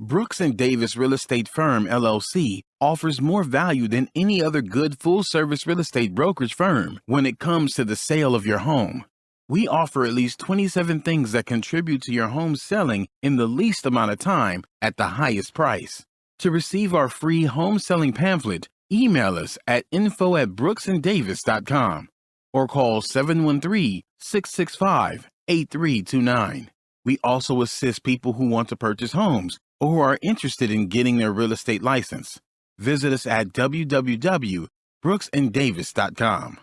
Brooks & Davis Real Estate Firm, LLC, offers more value than any other good full-service real estate brokerage firm when it comes to the sale of your home. We offer at least 27 things that contribute to your home selling in the least amount of time at the highest price. To receive our free home selling pamphlet, email us at info@brooksanddavis.com or call 713-665-8329. We also assist people who want to purchase homes or who are interested in getting their real estate license. Visit us at www.brooksanddavis.com.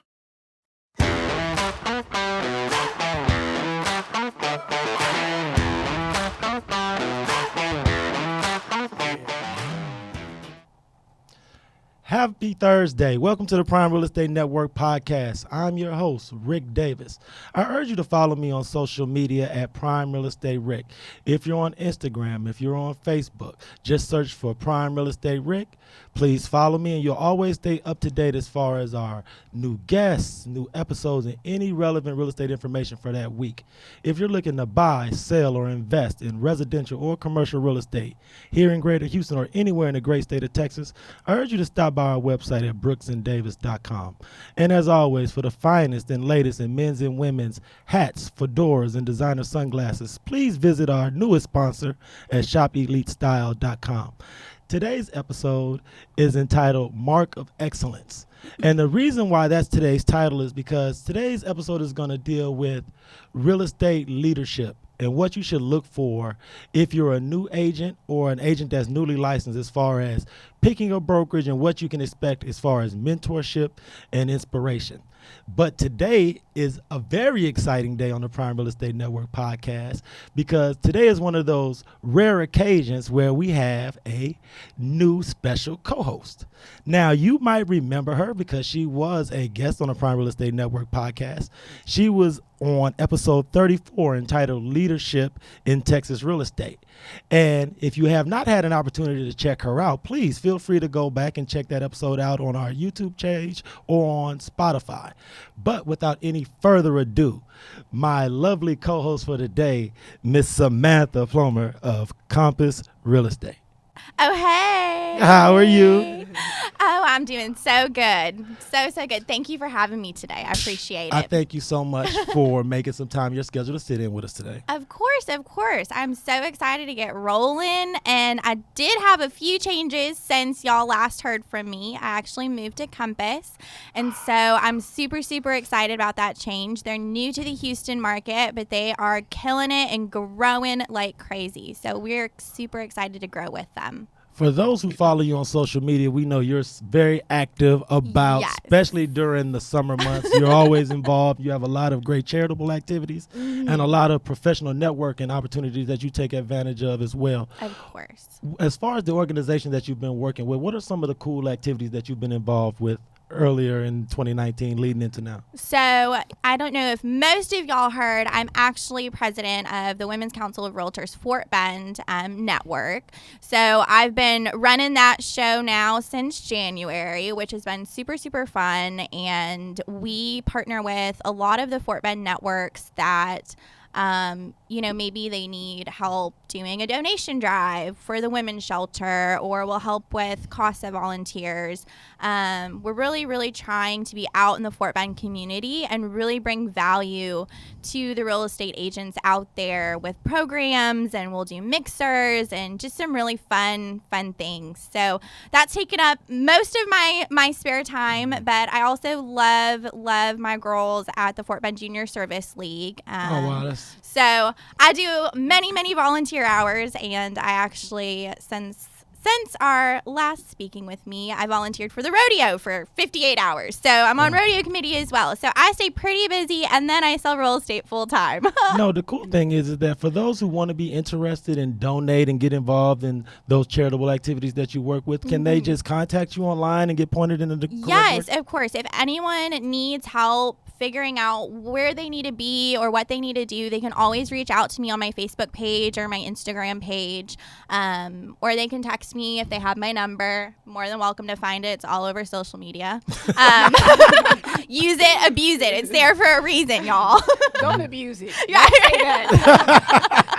Happy Thursday. Welcome to the Prime Real Estate Network podcast. I'm your host, Rick Davis. I urge you to follow me on social media at Prime Real Estate Rick. If you're on Instagram, if you're on Facebook, just search for Prime Real Estate Rick. Please follow me and you'll always stay up to date as far as our new guests, new episodes, and any relevant real estate information for that week. If you're looking to buy, sell, or invest in residential or commercial real estate here in Greater Houston or anywhere in the great state of Texas, I urge you to stop by our website at brooksanddavis.com. And as always, for the finest and latest in men's and women's hats, fedoras, and designer sunglasses, please visit our newest sponsor at shopelitestyle.com. Today's episode is entitled Mark of Excellence. And the reason why that's today's title is because today's episode is going to deal with real estate leadership and what you should look for if you're a new agent or an agent that's newly licensed, as far as picking a brokerage and what you can expect as far as mentorship and inspiration. But today is a very exciting day on the Prime Real Estate Network podcast, because today is one of those rare occasions where we have a new special co-host. Now, you might remember her because she was a guest on the Prime Real Estate Network podcast. She was on episode 34 entitled Leadership in Texas Real Estate. And if you have not had an opportunity to check her out, please feel free to go back and check that episode out on our YouTube page or on Spotify. But without any further ado, my lovely co-host for today, Miss Samantha Plomer of Compass Real Estate. Oh, hey. How are you? Oh, I'm doing so good. So good. Thank you for having me today. I appreciate it. I thank you so much for making some time in your schedule to sit in with us today. Of course. I'm so excited to get rolling. And I did have a few changes since y'all last heard from me. I actually moved to Compass. And so I'm super excited about that change. They're new to the Houston market, but they are killing it and growing like crazy. So we're super excited to grow with them. For those who follow you on social media, we know you're very active about, especially during the summer months. You're always involved. You have a lot of great charitable activities and a lot of professional networking opportunities that you take advantage of as well. Of course. As far as the organization that you've been working with, what are some of the cool activities that you've been involved with earlier in 2019 leading into now? So I don't know if most of y'all heard, I'm actually president of the Women's Council of Realtors Fort Bend network. So I've been running that show now since January, which has been super fun. And we partner with a lot of the Fort Bend networks that maybe they need help doing a donation drive for the women's shelter, or will help with costs of volunteers. We're really trying to be out in the Fort Bend community and really bring value to the real estate agents out there with programs, and we'll do mixers and just some really fun things. So that's taken up most of my spare time, but I also love my girls at the Fort Bend Junior Service League. So I do many volunteer hours, and I actually, since our last speaking with me, I volunteered for the rodeo for 58 hours. So I'm on rodeo committee as well. So I stay pretty busy, and then I sell real estate full time. No, the cool thing is that for those who want to be interested in donate and get involved in those charitable activities that you work with, can they just contact you online and get pointed into the Yes, of course. If anyone needs help figuring out where they need to be or what they need to do, they can always reach out to me on my Facebook page or my Instagram page, or they can text me if they have my number. More than welcome to find it. It's all over social media. Use it, abuse it. It's there for a reason, y'all. Don't abuse it. Yeah. Don't say that.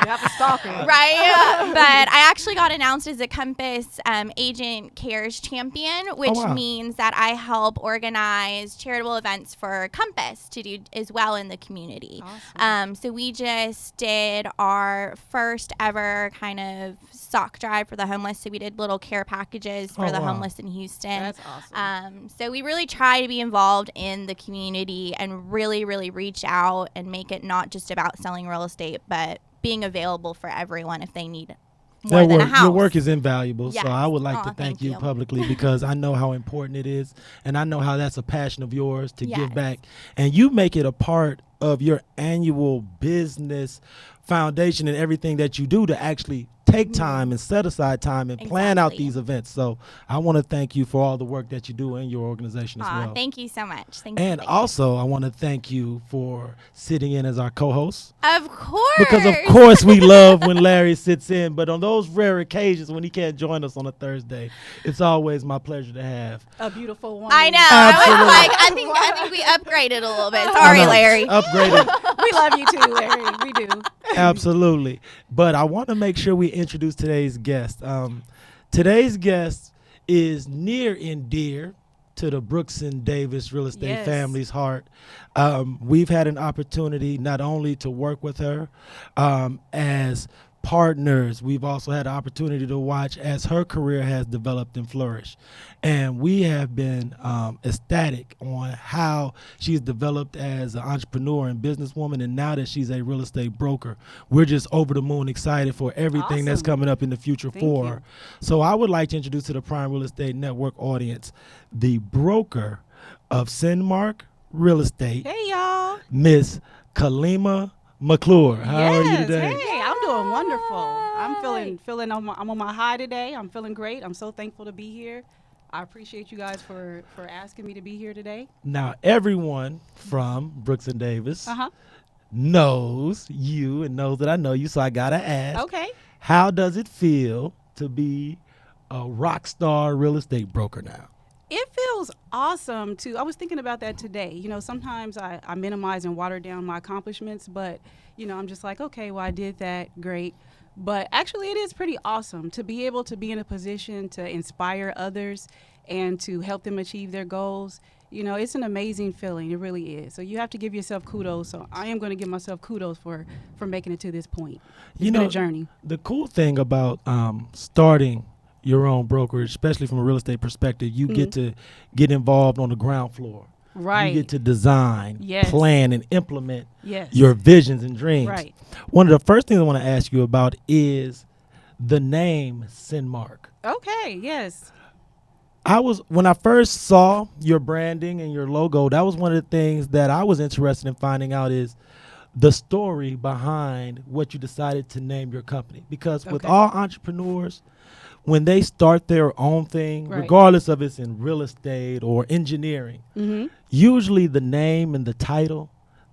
You have to talking. Right? But I actually got announced as a Compass Agent Cares Champion, which means that I help organize charitable events for Compass to do as well in the community. Awesome. So we just did our first ever kind of sock drive for the homeless. So we did little care packages for the homeless in Houston. That's awesome. So we really try to be involved in the community and really, really reach out and make it not just about selling real estate, but being available for everyone if they need more than a house. Your work is invaluable, Yes. so I would like to Thank thank you you. publicly because I know how important it is, and I know how that's a passion of yours to Yes. give back. And you make it a part of your annual business foundation and everything that you do to actually take time and set aside time and plan out Exactly. these events. So I want to thank you for all the work that you do in your organization as well. Thank you so much. Thank you. And thank you. also, I want to thank you for sitting in as our co-host. Of course. Because of course we love when Larry sits in, but on those rare occasions when he can't join us on a Thursday, it's always my pleasure to have. A beautiful woman. I know. Absolutely. I was like, I think we upgraded a little bit. Sorry, I know, Larry. Upgraded. We love you too, Larry. We do. Absolutely. But I want to make sure we introduce today's guest. Today's guest is near and dear to the Brooks and Davis real estate Yes. family's heart. We've had an opportunity not only to work with her as partners, we've also had the opportunity to watch as her career has developed and flourished. And we have been ecstatic on how she's developed as an entrepreneur and businesswoman, and now that she's a real estate broker, we're just over the moon excited for everything that's Awesome. coming up in the future Thank for you. her. So I would like to introduce to the Prime Real Estate Network audience the broker of SynMark Real Estate, Hey, y'all. Miss Khalimah McClure. How are you Yes, today? Hey, I'm doing wonderful. I'm feeling I'm on my high today. I'm feeling great. I'm so thankful to be here. I appreciate you guys for asking me to be here today. Now, everyone from Brooks and Davis Uh-huh. knows you and knows that I know you, so I gotta ask, Okay. how does it feel to be a rock star real estate broker now? It feels awesome I was thinking about that today. You know, sometimes I minimize and water down my accomplishments, but, you know, I'm just like, okay, well, I did that, great. But actually, it is pretty awesome to be able to be in a position to inspire others and to help them achieve their goals. You know, it's an amazing feeling. It really is. So you have to give yourself kudos. So I am going to give myself kudos for making it to this point. It's been a journey. The cool thing about starting your own brokerage, especially from a real estate perspective, you get to get involved on the ground floor. Right. You get to design, Yes. plan, and implement Yes. your visions and dreams. Right. One of the first things I want to ask you about is the name SynMark. Okay. Yes. When I first saw your branding and your logo, that was one of the things that I was interested in finding out is the story behind what you decided to name your company. Because with Okay. all entrepreneurs, when they start their own thing, Right. regardless of it's in real estate or engineering, Mm-hmm. usually the name and the title,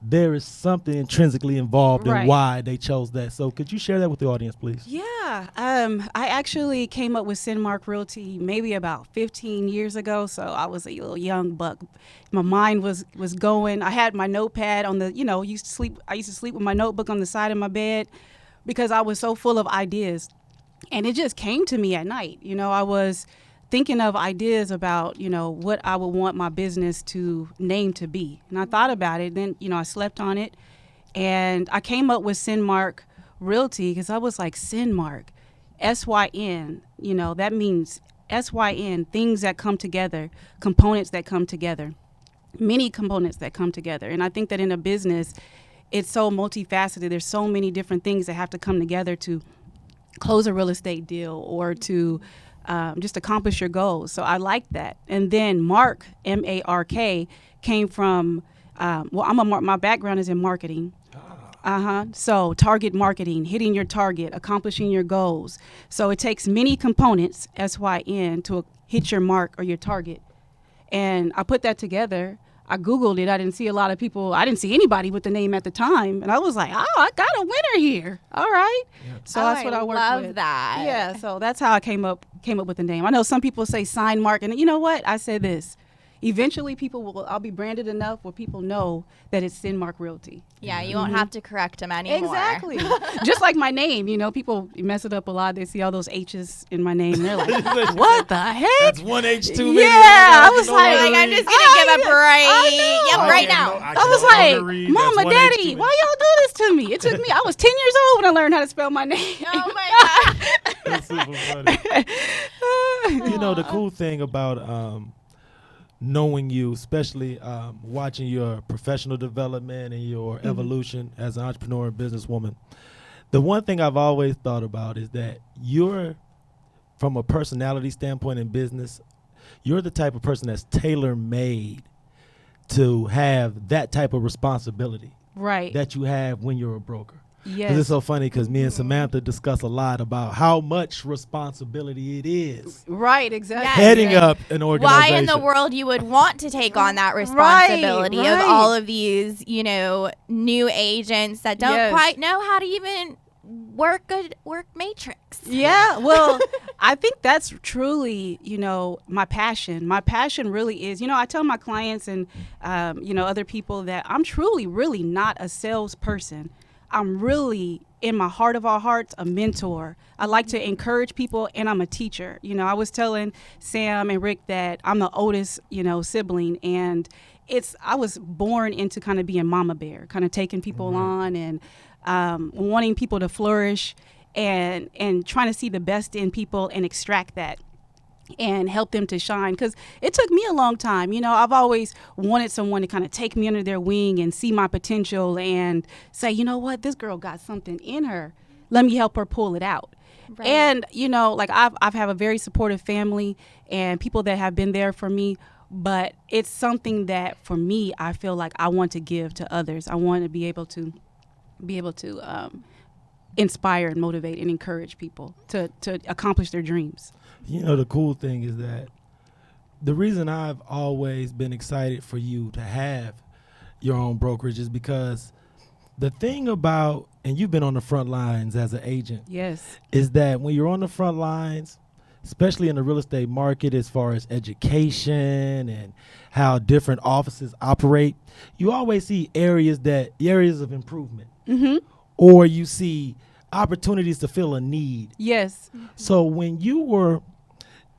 there is something intrinsically involved in Right. why they chose that. So could you share that with the audience, please? Yeah, I actually came up with SynMark Realty maybe about 15 years ago. So I was a little young buck. My mind was going. I had my notepad on the, I used to sleep with my notebook on the side of my bed because I was so full of ideas. And it just came to me at night. I was thinking of ideas about, what I would want my business to name to be. And I thought about it. Then, I slept on it. And I came up with SynMark Realty because I was like, SynMark, SYN, that means SYN, things that come together, components that come together, many components that come together. And I think that in a business, it's so multifaceted. There's so many different things that have to come together to close a real estate deal or to just accomplish your goals. So I like that. And then Mark, M-A-R-K, came from, my background is in marketing. So target marketing, hitting your target, accomplishing your goals. So it takes many components, SYN, to hit your mark or your target. And I put that together. I Googled it. I didn't see a lot of people. I didn't see anybody with the name at the time. And I was like, oh, I got a winner here. All right. Yeah. So that's what I worked love with. that. Yeah. So that's how I came up with the name. I know some people say SynMark. And you know what? I said this. eventually I'll be branded enough where people know that it's SynMark Realty. Yeah, you won't have to correct them anymore. Exactly. Just like my name, people mess it up a lot. They see all those H's in my name. They're like, what the heck? That's one H too many. Yeah, I was like, I'm just going to give a break. Yep, right now. I was like, Mama, Daddy, why y'all do this to me? It took me, I was 10 years old when I learned how to spell my name. Oh, my God. That's super funny. The cool thing about knowing you, especially watching your professional development and your evolution as an entrepreneur and businesswoman, the one thing I've always thought about is that you're, from a personality standpoint in business, you're the type of person that's tailor-made to have that type of responsibility that you have when you're a broker. Yes. It's so funny because me and Samantha discuss a lot about how much responsibility it is. Right, exactly. Yes. Heading up an organization. Why in the world you would want to take on that responsibility of all of these, new agents that don't quite know how to even work a work matrix. Yeah, well, I think that's truly, my passion. My passion really is, I tell my clients and, other people that I'm truly, really not a salesperson. I'm really, in my heart of all hearts, a mentor. I like to encourage people, and I'm a teacher. I was telling Sam and Rick that I'm the oldest, sibling, and I was born into kind of being mama bear, kind of taking people on and wanting people to flourish and trying to see the best in people and extract that and help them to shine, because it took me a long time. I've always wanted someone to kind of take me under their wing and see my potential and say, you know what, this girl got something in her. Let me help her pull it out. Right. And, I've have a very supportive family and people that have been there for me, but it's something that for me, I feel like I want to give to others. I want to be able to inspire and motivate and encourage people to accomplish their dreams. The cool thing is that the reason I've always been excited for you to have your own brokerage is because the thing about, and you've been on the front lines as an agent, yes, is that when you're on the front lines, especially in the real estate market, as far as education and how different offices operate, you always see areas of improvement, or you see opportunities to fill a need. Yes. So when you were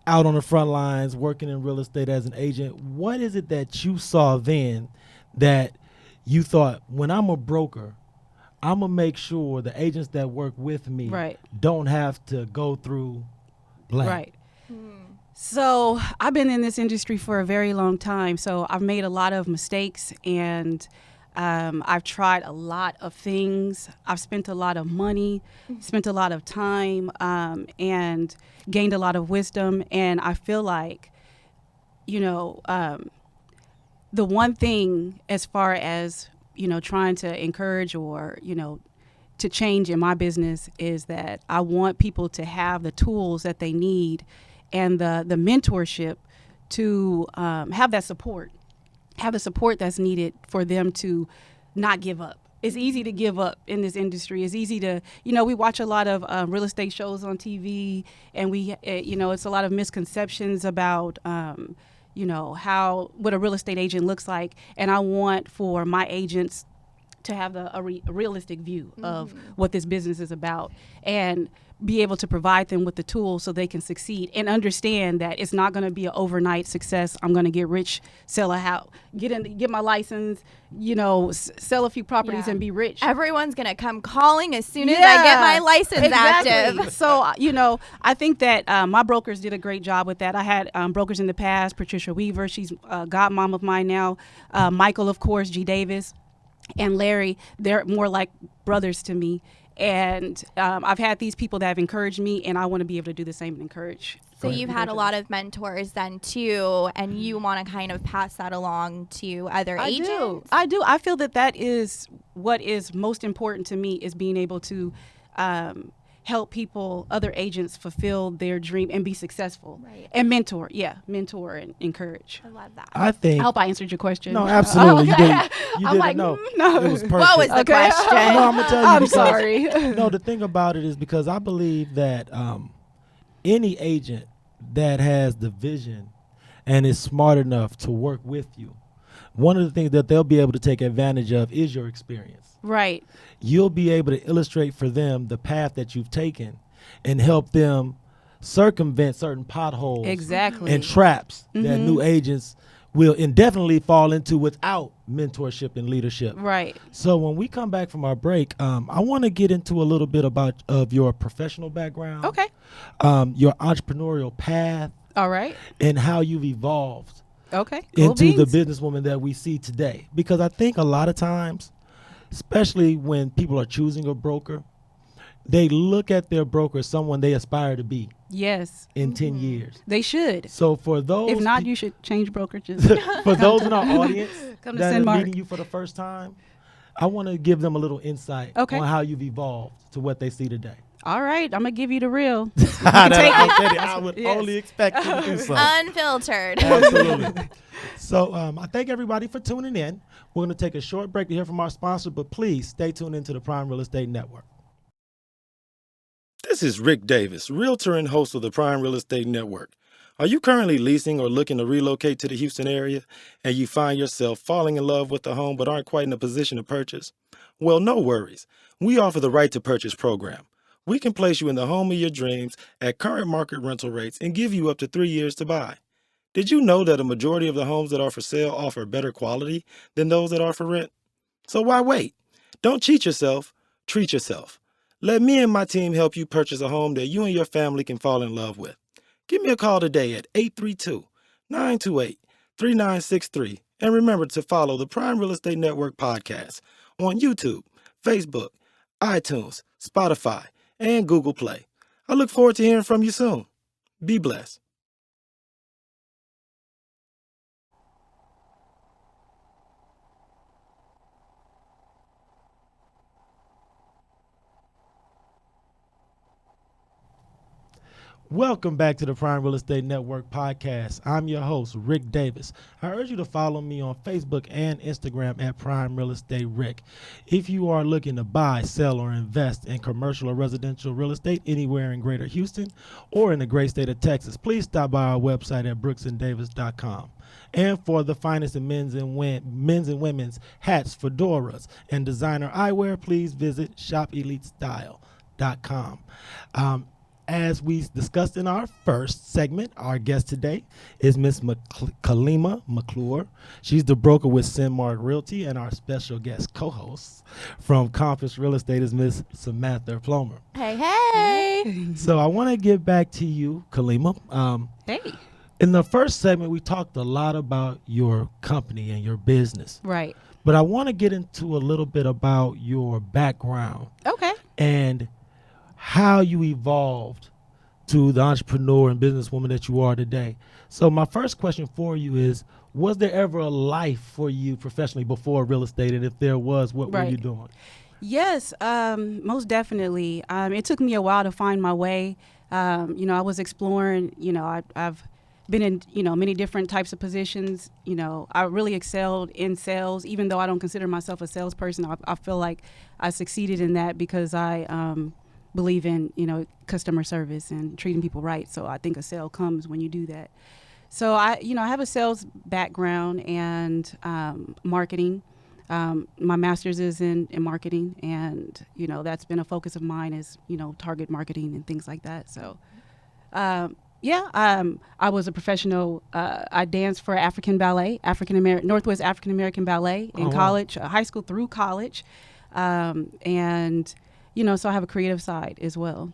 out on the front lines working in real estate as an agent, what is it that you saw then that you thought, when I'm a broker, I'm going to make sure the agents that work with me don't have to go through blank? Right. So I've been in this industry for a very long time. So I've made a lot of mistakes, and I've tried a lot of things. I've spent a lot of money, spent a lot of time, and gained a lot of wisdom. And I feel like, the one thing as far as, trying to encourage or, to change in my business is that I want people to have the tools that they need and the mentorship to have that support. Have the support that's needed for them to not give up. It's easy to give up in this industry. It's easy to, we watch a lot of real estate shows on TV, and it's a lot of misconceptions about, what a real estate agent looks like. And I want for my agents to have a realistic view of what this business is about, and be able to provide them with the tools so they can succeed and understand that it's not going to be an overnight success. I'm going to get rich, sell a house, get my license, sell a few properties and be rich. Everyone's going to come calling as soon as I get my license active. So, I think that my brokers did a great job with that. I had brokers in the past, Patricia Weaver, she's a godmom of mine now, Michael, of course, G. Davis, and Larry. They're more like brothers to me. And I've had these people that have encouraged me, and I want to be able to do the same and encourage. So you've had a lot of mentors then too, and you want to kind of pass that along to other agents? I do. I feel that is what is most important to me, is being able to help people, other agents, fulfill their dream and be successful. Right. And mentor and encourage. I love that. I think. I answered your question. No, absolutely. Okay. You I'm didn't like, know. no. It was perfect. What was the question? No, I'm going to tell you. I'm because, sorry. No, the thing about it is because I believe that any agent that has the vision and is smart enough to work with you, one of the things that they'll be able to take advantage of is your experience. Right. You'll be able to illustrate for them the path that you've taken and help them circumvent certain potholes Exactly. and traps that new agents will indefinitely fall into without mentorship and leadership. Right. So when we come back from our break, I want to get into a little bit of your professional background, Okay. your entrepreneurial path, All right. and how you've evolved Okay. Cool into the beans. businesswoman that we see today. Because I think a lot of times, especially when people are choosing a broker, they look at their broker as someone they aspire to be Yes. in 10 years. They should. So for those, If not, you should change brokerages. for those in our audience Come to that are SynMark. meeting you for the first time, I want to give them a little insight Okay. on how you've evolved to what they see today. All right. I'm going to give you the real. I would Yes. only expect you to do so. Unfiltered. Absolutely. So I thank everybody for tuning in. We're going to take a short break to hear from our sponsor, but please stay tuned into the Prime Real Estate Network. This is Rick Davis, realtor and host of the Prime Real Estate Network. Are you currently leasing or looking to relocate to the Houston area and you find yourself falling in love with a home but aren't quite in a position to purchase? Well, no worries. We offer the Right to Purchase program. We can place you in the home of your dreams at current market rental rates and give you up to 3 years to buy. Did you know that a majority of the homes that are for sale offer better quality than those that are for rent? So why wait? Don't cheat yourself, treat yourself. Let me and my team help you purchase a home that you and your family can fall in love with. Give me a call today at 832-928-3963. And remember to follow the Prime Real Estate Network podcast on YouTube, Facebook, iTunes, Spotify, and Google Play. I look forward to hearing from you soon. Be blessed. Welcome back to the Prime Real Estate Network podcast. I'm your host, Rick Davis. I urge you to follow me on Facebook and Instagram at Prime Real Estate Rick. If you are looking to buy, sell, or invest in commercial or residential real estate anywhere in Greater Houston or in the great state of Texas, please stop by our website at brooksanddavis.com. And for the finest in men's and women's hats, fedoras, and designer eyewear, please visit shopelitestyle.com. As we discussed in our first segment, our guest today is Miss Khalimah McClure. She's the broker with SynMark Realty, and our special guest co-host from Compass Real Estate is Miss Samantha Plomer. Hey, hey. So I want to get back to you, Khalimah. Hey. In the first segment, we talked a lot about your company and your business. Right. But I want to get into a little bit about your background Okay. and how you evolved to the entrepreneur and businesswoman that you are today. So my first question for you is, was there ever a life for you professionally before real estate? And if there was, what were you doing? Yes, most definitely. It took me a while to find my way. I was exploring, I've been in, many different types of positions. I really excelled in sales, even though I don't consider myself a salesperson. I feel like I succeeded in that because I believe in, customer service and treating people right. So I think a sale comes when you do that. So I have a sales background and marketing. My master's is in marketing, and, that's been a focus of mine is, target marketing and things like that. So, I was a professional. I danced for African ballet, Northwest African American Ballet in college, high school through college. So I have a creative side as well.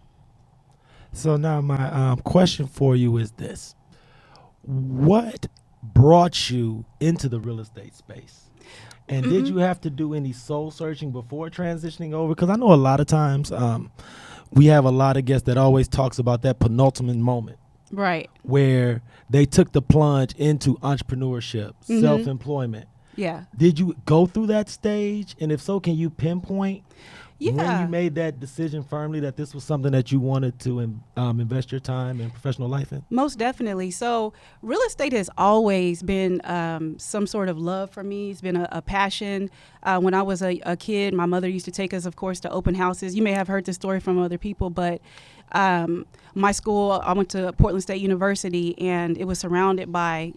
So now my question for you is this. What brought you into the real estate space? And did you have to do any soul searching before transitioning over? Because I know a lot of times we have a lot of guests that always talks about that penultimate moment. Right. Where they took the plunge into entrepreneurship, self-employment. Yeah. Did you go through that stage? And if so, can you pinpoint Yeah. When you made that decision firmly that this was something that you wanted to invest your time and professional life in? Most definitely. So real estate has always been some sort of love for me. It's been a passion. When I was a kid, my mother used to take us, of course, to open houses. You may have heard this story from other people, but my school, I went to Portland State University, and it was surrounded by,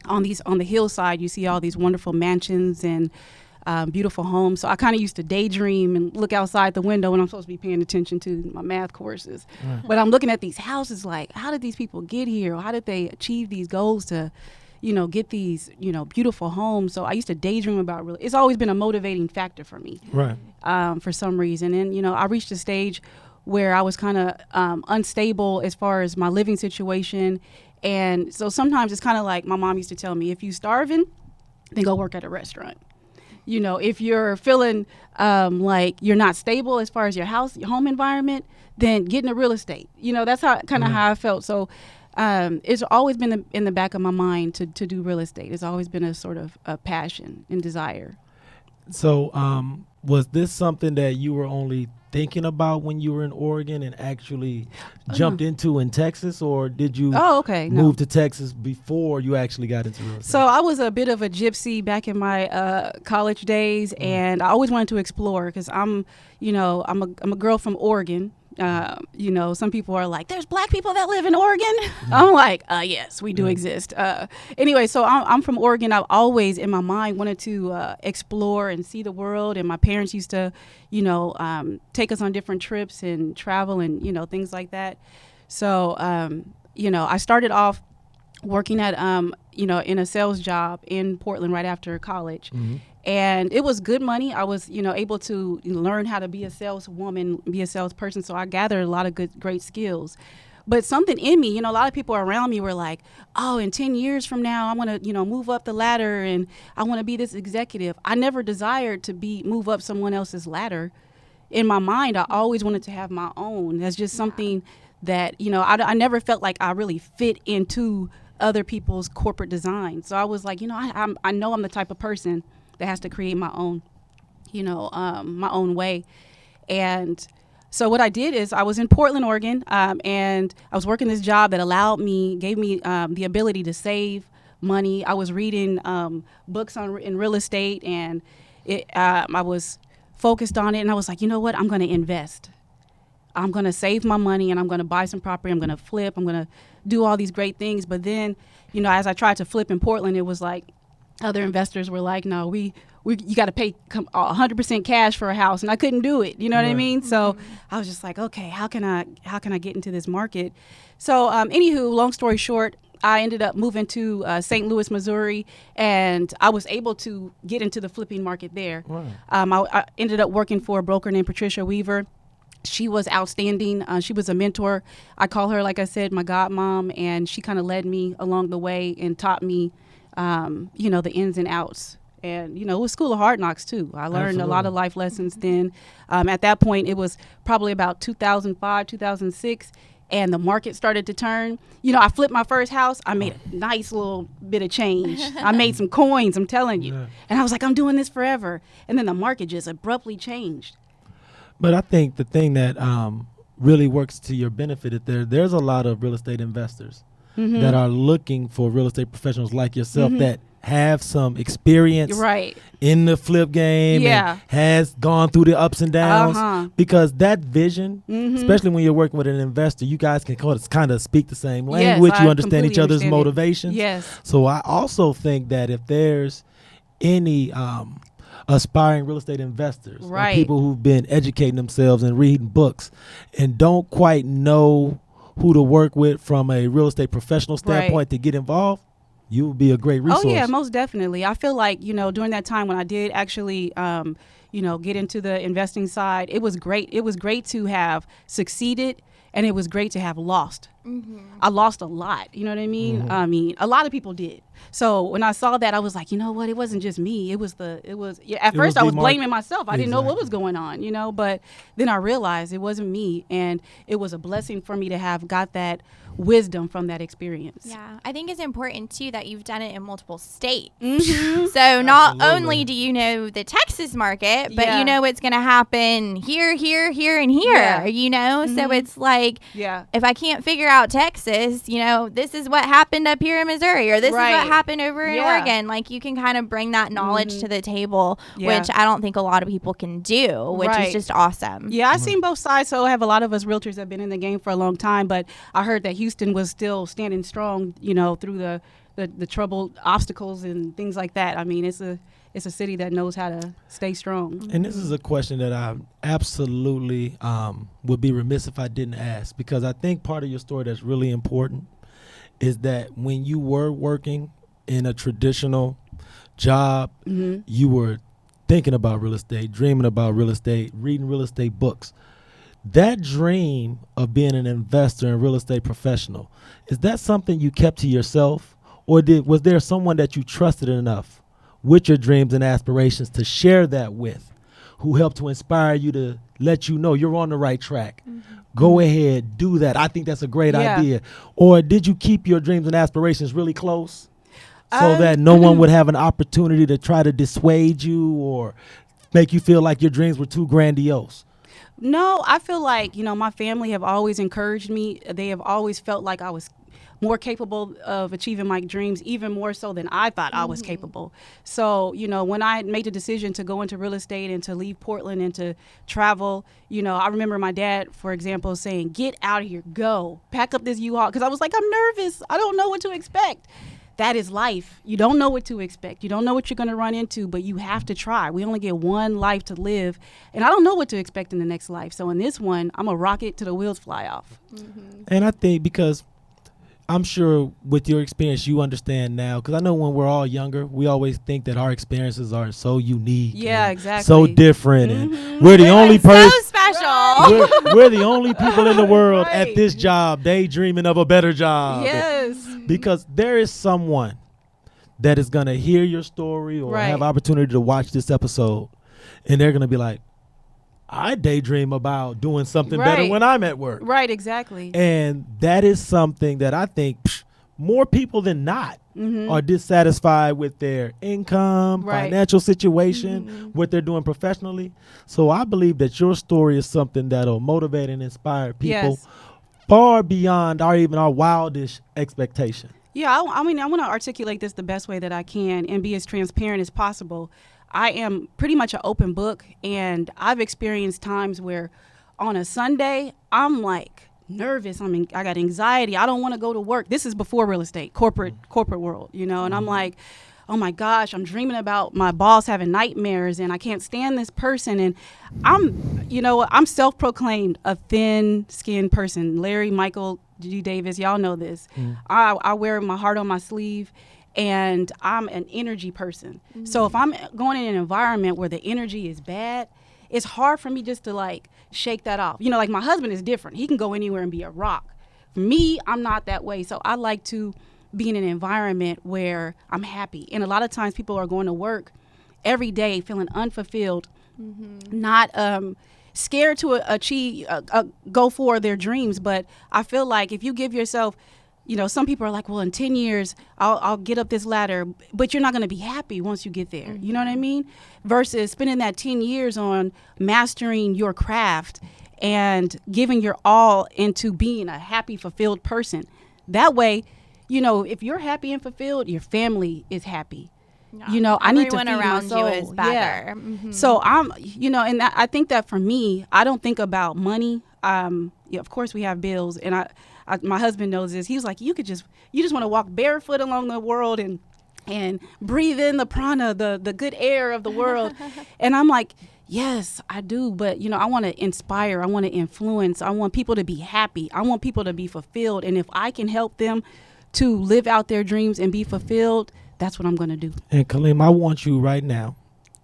on the hillside, you see all these wonderful mansions and beautiful homes. So I kind of used to daydream and look outside the window when I'm supposed to be paying attention to my math courses. Right. But I'm looking at these houses like, how did these people get here? Or how did they achieve these goals to, get these, beautiful homes? So I used to daydream about it's always been a motivating factor for me. Right. For some reason. And, I reached a stage where I was kind of unstable as far as my living situation. And so sometimes it's kind of like my mom used to tell me, if you starving, then go work at a restaurant. If you're feeling like you're not stable as far as your home environment, then get into real estate. That's how I felt. So it's always been in the back of my mind to do real estate. It's always been a sort of a passion and desire. So was this something that you were only thinking about when you were in Oregon and actually jumped into in Texas, or did you move to Texas before you actually got into real estate? So I was a bit of a gypsy back in my college days, and I always wanted to explore because I'm a girl from Oregon. Some people are like, there's black people that live in Oregon. I'm like, yes, we do exist. Anyway, so I'm from Oregon. I've always in my mind wanted to explore and see the world. And my parents used to, take us on different trips and travel and, things like that. So, I started off working at, in a sales job in Portland right after college. Mm-hmm. And it was good money. I was, able to learn how to be a saleswoman, be a salesperson. So I gathered a lot of great skills. But something in me, a lot of people around me were like, oh, in 10 years from now, I'm going to, move up the ladder and I want to be this executive. I never desired to move up someone else's ladder. In my mind, I always wanted to have my own. That's just something that, I never felt like I really fit into other people's corporate design. So I was like, I know I'm the type of person that has to create my own, my own way. And so what I did is I was in Portland, Oregon, and I was working this job that gave me the ability to save money. I was reading books in real estate, and I was focused on it. And I was like, you know what? I'm going to invest. I'm going to save my money, and I'm going to buy some property. I'm going to flip. I'm going to do all these great things. But then, as I tried to flip in Portland, it was like, other investors were like, no, you got to pay 100% cash for a house. And I couldn't do it. You know what I mean? So I was just like, okay, how can I get into this market? So anywho, long story short, I ended up moving to St. Louis, Missouri, and I was able to get into the flipping market there. Right. I ended up working for a broker named Patricia Weaver. She was outstanding. She was a mentor. I call her, like I said, my godmom, and she kind of led me along the way and taught me the ins and outs. And, it was School of Hard Knocks, too. I learned a lot of life lessons then. At that point, it was probably about 2005, 2006, and the market started to turn. I flipped my first house. I made a nice little bit of change. I made some coins, I'm telling you. Yeah. And I was like, I'm doing this forever. And then the market just abruptly changed. But I think the thing that really works to your benefit is there's a lot of real estate investors that are looking for real estate professionals like yourself that have some experience in the flip game and has gone through the ups and downs, because that vision, especially when you're working with an investor, you guys can kind of speak the same language. You understand each other's motivations. Yes. So I also think that if there's any aspiring real estate investors, or people who've been educating themselves and reading books and don't quite know who to work with from a real estate professional standpoint to get involved, you would be a great resource. Oh, yeah, most definitely. I feel like, during that time when I did actually, get into the investing side, it was great. It was great to have succeeded, and it was great to have lost. Mm-hmm. I lost a lot. You know what I mean? Mm-hmm. I mean, a lot of people did. So when I saw that, I was like, you know what? It wasn't just me. At first I was blaming myself. I didn't know what was going on, but then I realized it wasn't me. And it was a blessing for me to have got that wisdom from that experience. Yeah, I think it's important too that you've done it in multiple states. Mm-hmm. So not only do you know the Texas market, but Yeah. you know what's going to happen here, and here. Yeah. So it's like, if I can't figure out Texas, this is what happened up here in Missouri, or this is what happened over in Oregon. Like, you can kind of bring that knowledge to the table, which I don't think a lot of people can do, which is just awesome. Yeah, I've seen both sides. So I have a lot of us realtors that have been in the game for a long time, but I heard that Houston was still standing strong, through the trouble, obstacles, and things like that. I mean, it's a city that knows how to stay strong. And this is a question that I absolutely would be remiss if I didn't ask, because I think part of your story that's really important is that when you were working in a traditional job, you were thinking about real estate, dreaming about real estate, reading real estate books. That dream of being an investor and real estate professional, is that something you kept to yourself, or was there someone that you trusted enough with your dreams and aspirations to share that with, who helped to inspire you to let you know you're on the right track? Go ahead, do that. I think that's a great idea. Or did you keep your dreams and aspirations really close so that no one would have an opportunity to try to dissuade you or make you feel like your dreams were too grandiose? No, I feel like, my family have always encouraged me. They have always felt like I was more capable of achieving my dreams, even more so than I thought I was capable. So, when I made the decision to go into real estate and to leave Portland and to travel, I remember my dad, for example, saying, get out of here, go, pack up this U-Haul. Because I was like, I'm nervous. I don't know what to expect. That is life. You don't know what to expect. You don't know what you're going to run into, but you have to try. We only get one life to live, and I don't know what to expect in the next life. So in this one, I'm a rocket till the wheels fly off. And I think, because I'm sure with your experience, you understand now, because I know when we're all younger, we always think that our experiences are so unique. Yeah, exactly. So different. And we're the only person. So special. We're the only people in the world Right. at this job daydreaming of a better job. Yes. Because there is someone that is going to hear your story or have opportunity to watch this episode, and they're going to be like, I daydream about doing something better when I'm at work. Right, exactly. And that is something that I think more people than not are dissatisfied with their income, financial situation, what they're doing professionally. So I believe that your story is something that'll motivate and inspire people far beyond our wildest expectation. Yeah, I mean, I want to articulate this the best way that I can and be as transparent as possible. I am pretty much an open book, and I've experienced times where on a Sunday, I'm like nervous. I got anxiety. I don't want to go to work. This is before real estate, corporate world, and I'm like, oh my gosh, I'm dreaming about my boss having nightmares, and I can't stand this person. And I'm self-proclaimed a thin-skinned person. Larry, Michael, G. Davis, y'all know this. I wear my heart on my sleeve. And I'm an energy person. So if I'm going in an environment where the energy is bad, it's hard for me just to shake that off. Like my husband is different. He can go anywhere and be a rock. For me, I'm not that way. So I like to be in an environment where I'm happy. And a lot of times people are going to work every day feeling unfulfilled, not scared to achieve, go for their dreams. But I feel like if you give yourself, some people are like, well, in 10 years, I'll get up this ladder, but you're not going to be happy once you get there. You know what I mean? Versus spending that 10 years on mastering your craft and giving your all into being a happy, fulfilled person. That way, if you're happy and fulfilled, your family is happy. I need to feed around my soul. you is better. Yeah. So I'm, and I think that for me, I don't think about money. Of course we have bills, and my husband knows this. He was like, you just want to walk barefoot along the world and breathe in the prana, the good air of the world. And I'm like, yes, I do. But, I want to inspire. I want to influence. I want people to be happy. I want people to be fulfilled. And if I can help them to live out their dreams and be fulfilled, that's what I'm going to do. And Khalimah, I want you right now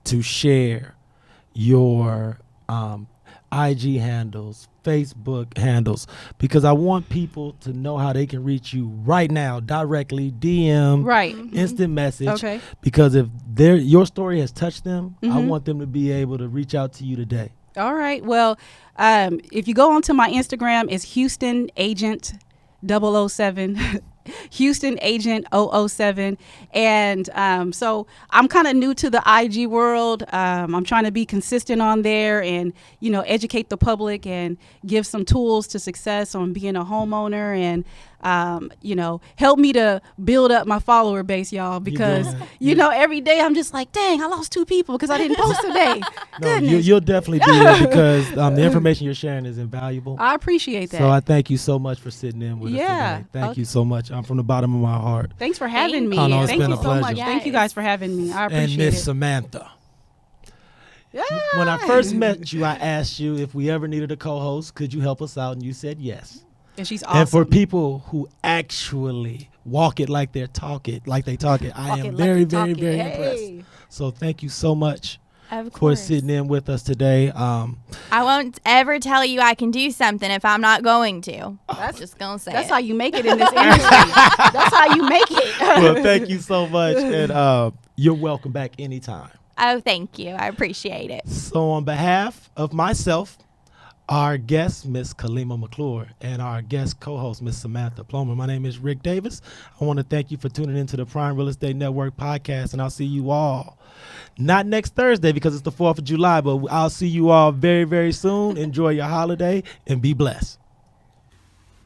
to share your IG handles, Facebook handles, because I want people to know how they can reach you right now, directly, DM, Right. instant message. Okay. Because if your story has touched them, I want them to be able to reach out to you today. All right. Well, if you go onto my Instagram, it's Houston Agent 007. Houston Agent 007. And so I'm kind of new to the IG world. I'm trying to be consistent on there and, educate the public and give some tools to success on being a homeowner and, help me to build up my follower base, y'all, because, every day I'm just like, dang, I lost 2 people because I didn't post today. No, you'll definitely do it because the information you're sharing is invaluable. I appreciate that. So I thank you so much for sitting in with us Yeah. today. Thank you so much. From the bottom of my heart. Thanks for having me. Oh, no, it's Thank been you a so much. pleasure. Thank you guys for having me. I And appreciate Miss it. Samantha. Yeah. When I first met you, I asked you if we ever needed a co-host, could you help us out? And you said yes. And she's awesome. And for people who actually walk it like they talk it, I am very, very, very impressed. So thank you so much Of for course. sitting in with us today. I won't ever tell you I can do something if I'm not going to. That's Just gonna say That's it. how you make it in this industry. That's how you make it. Well, thank you so much. And you're welcome back anytime. Oh, thank you. I appreciate it. So on behalf of myself, our guest, Miss Khalimah McClure, and our guest co-host, Miss Samantha Plomer, my name is Rick Davis. I want to thank you for tuning into the Prime Real Estate Network podcast, and I'll see you all, not next Thursday because it's the 4th of July, but I'll see you all very, very soon. Enjoy your holiday and be blessed.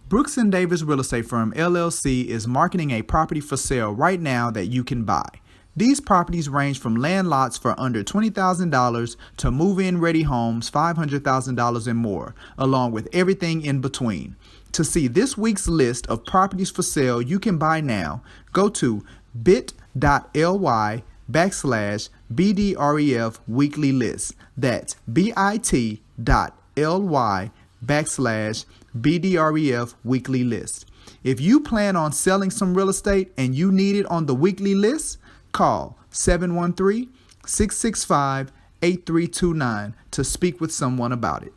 Brooks & Davis Real Estate Firm, LLC is marketing a property for sale right now that you can buy. These properties range from land lots for under $20,000 to move-in ready homes $500,000 and more, along with everything in between. To see this week's list of properties for sale you can buy now, go to bit.ly/BDREF weekly list. That's bit.ly/BDREF weekly list. If you plan on selling some real estate and you need it on the weekly list, call 713-665-8329 to speak with someone about it.